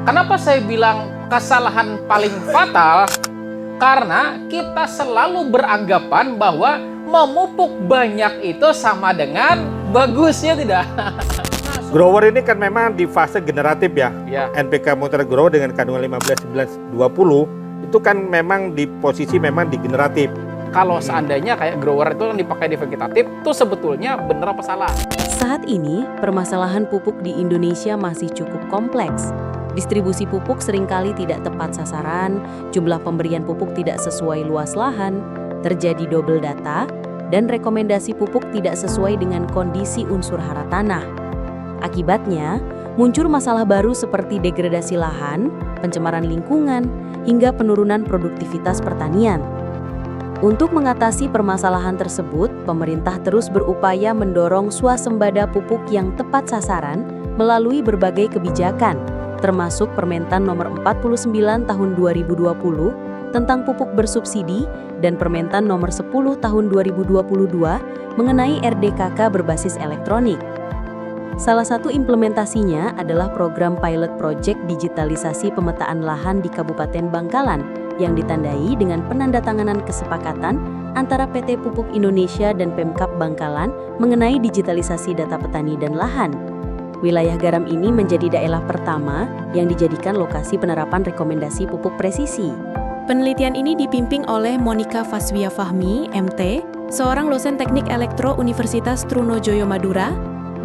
Kenapa saya bilang kesalahan paling fatal? Karena kita selalu beranggapan bahwa memupuk banyak itu sama dengan bagusnya, tidak? Grower ini kan memang di fase generatif ya. Ya. NPK Multira Grower dengan kandungan 15, 19, 20 itu kan memang di posisi memang di generatif. Kalau seandainya kayak grower itu yang dipakai di vegetatif, itu sebetulnya benar apa salah? Saat ini, permasalahan pupuk di Indonesia masih cukup kompleks. Distribusi pupuk seringkali tidak tepat sasaran, jumlah pemberian pupuk tidak sesuai luas lahan, terjadi double data, dan rekomendasi pupuk tidak sesuai dengan kondisi unsur hara tanah. Akibatnya, muncul masalah baru seperti degradasi lahan, pencemaran lingkungan, hingga penurunan produktivitas pertanian. Untuk mengatasi permasalahan tersebut, pemerintah terus berupaya mendorong swasembada pupuk yang tepat sasaran melalui berbagai kebijakan, termasuk Permentan Nomor 49 Tahun 2020 tentang pupuk bersubsidi dan Permentan Nomor 10 Tahun 2022 mengenai RDKK berbasis elektronik. Salah satu implementasinya adalah program pilot project digitalisasi pemetaan lahan di Kabupaten Bangkalan yang ditandai dengan penandatanganan kesepakatan antara PT Pupuk Indonesia dan Pemkab Bangkalan mengenai digitalisasi data petani dan lahan. Wilayah garam ini menjadi daerah pertama yang dijadikan lokasi penerapan rekomendasi pupuk presisi. Penelitian ini dipimpin oleh Monica Faswia Fahmi, MT, seorang dosen teknik elektro Universitas Trunojoyo Madura,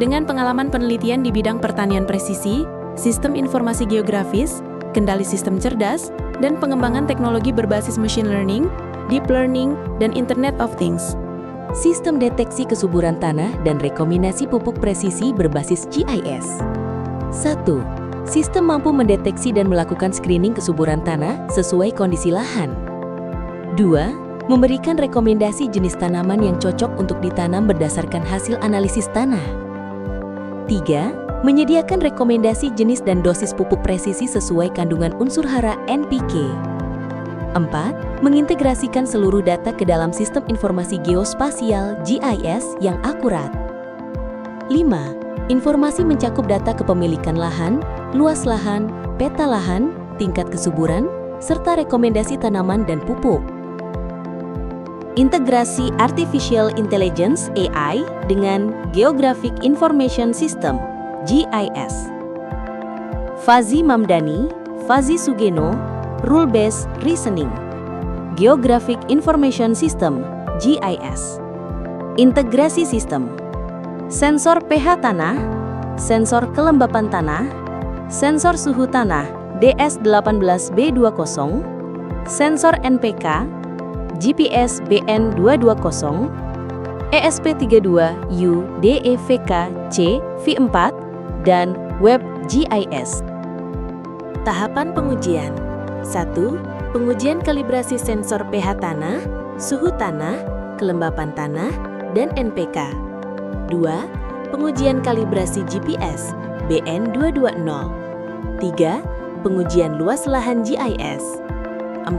dengan pengalaman penelitian di bidang pertanian presisi, sistem informasi geografis, kendali sistem cerdas, dan pengembangan teknologi berbasis machine learning, deep learning, dan Internet of Things. Sistem deteksi kesuburan tanah dan rekomendasi pupuk presisi berbasis GIS. 1. Sistem mampu mendeteksi dan melakukan screening kesuburan tanah sesuai kondisi lahan. 2. Memberikan rekomendasi jenis tanaman yang cocok untuk ditanam berdasarkan hasil analisis tanah. 3. Menyediakan rekomendasi jenis dan dosis pupuk presisi sesuai kandungan unsur hara NPK. 4. Mengintegrasikan seluruh data ke dalam sistem informasi geospasial GIS yang akurat. 5. Informasi mencakup data kepemilikan lahan, luas lahan, peta lahan, tingkat kesuburan, serta rekomendasi tanaman dan pupuk. Integrasi Artificial Intelligence AI dengan Geographic Information System GIS. Fazi Mamdani, Fazi Sugeno, Rule Based Reasoning, Geographic Information System GIS. Integrasi sistem, sensor pH tanah, sensor kelembapan tanah, sensor suhu tanah DS18B20, sensor NPK, GPS BN220, ESP32U DEVK C V4, dan Web GIS. Tahapan pengujian. 1. Pengujian kalibrasi sensor pH tanah, suhu tanah, kelembapan tanah, dan NPK. 2. Pengujian kalibrasi GPS BN220. 3. Pengujian luas lahan GIS. 4.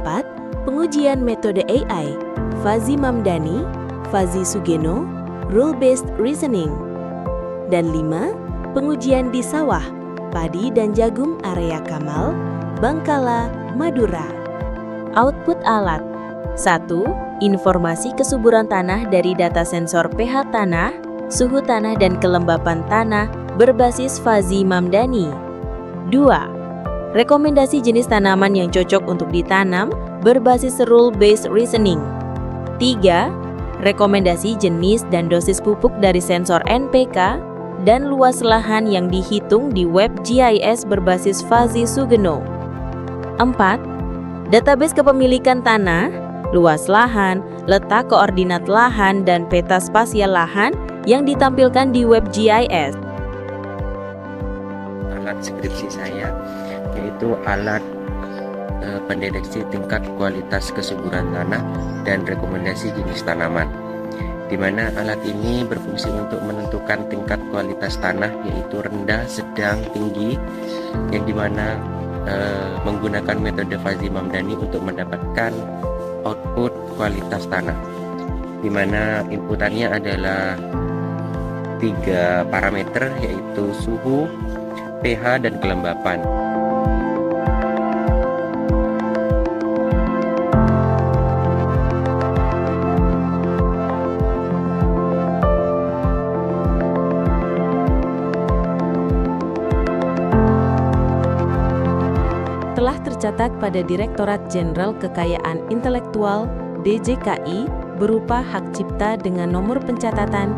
Pengujian metode AI Fazi Mamdani, Fazi Sugeno, Rule Based Reasoning. Dan 5. Pengujian di sawah, padi dan jagung area Kamal, Bangkala, Madura. Output alat. 1. Informasi kesuburan tanah dari data sensor pH tanah, suhu tanah dan kelembapan tanah berbasis Fazi Mamdani. 2. Rekomendasi jenis tanaman yang cocok untuk ditanam berbasis Rule Based Reasoning. 3. Rekomendasi jenis dan dosis pupuk dari sensor NPK dan luas lahan yang dihitung di web GIS berbasis Fazi Sugeno. 4. Database kepemilikan tanah, luas lahan, letak koordinat lahan, dan peta spasial lahan yang ditampilkan di web GIS. Alat skripsi saya yaitu alat pendeteksi tingkat kualitas kesuburan tanah dan rekomendasi jenis tanaman, di mana alat ini berfungsi untuk menentukan tingkat kualitas tanah yaitu rendah, sedang, tinggi, yang dimana menggunakan metode Fazi Mamdani untuk mendapatkan output kualitas tanah, di mana inputannya adalah 3 parameter yaitu suhu, pH, dan kelembapan. telah tercatat pada Direktorat Jenderal Kekayaan Intelektual DJKI berupa hak cipta dengan nomor pencatatan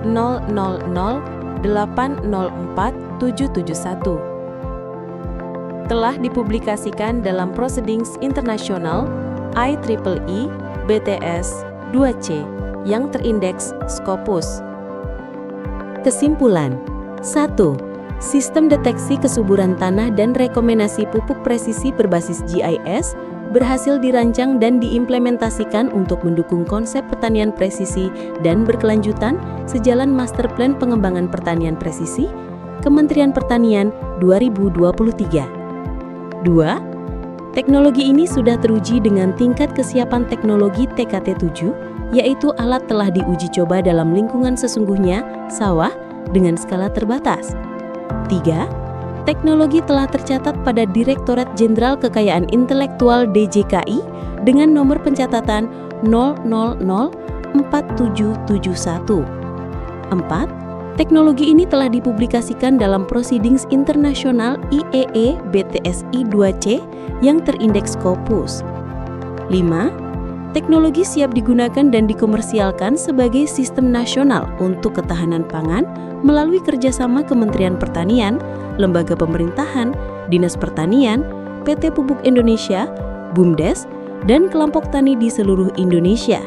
000804771. Telah dipublikasikan dalam Proceedings Internasional IEEE BTS 2C yang terindeks Scopus. Kesimpulan 1. Sistem deteksi kesuburan tanah dan rekomendasi pupuk presisi berbasis GIS berhasil dirancang dan diimplementasikan untuk mendukung konsep pertanian presisi dan berkelanjutan sejalan Master Plan Pengembangan Pertanian Presisi Kementerian Pertanian 2023. 2. Teknologi ini sudah teruji dengan tingkat kesiapan teknologi TKT7, yaitu alat telah diuji coba dalam lingkungan sesungguhnya, sawah, dengan skala terbatas. 3. Teknologi telah tercatat pada Direktorat Jenderal Kekayaan Intelektual DJKI dengan nomor pencatatan 0004771. 4. Teknologi ini telah dipublikasikan dalam Proceedings Internasional IEEE BTSI 2C yang terindeks Scopus. 5. Teknologi siap digunakan dan dikomersialkan sebagai sistem nasional untuk ketahanan pangan melalui kerjasama Kementerian Pertanian, Lembaga Pemerintahan, Dinas Pertanian, PT Pupuk Indonesia, BUMDes, dan kelompok tani di seluruh Indonesia.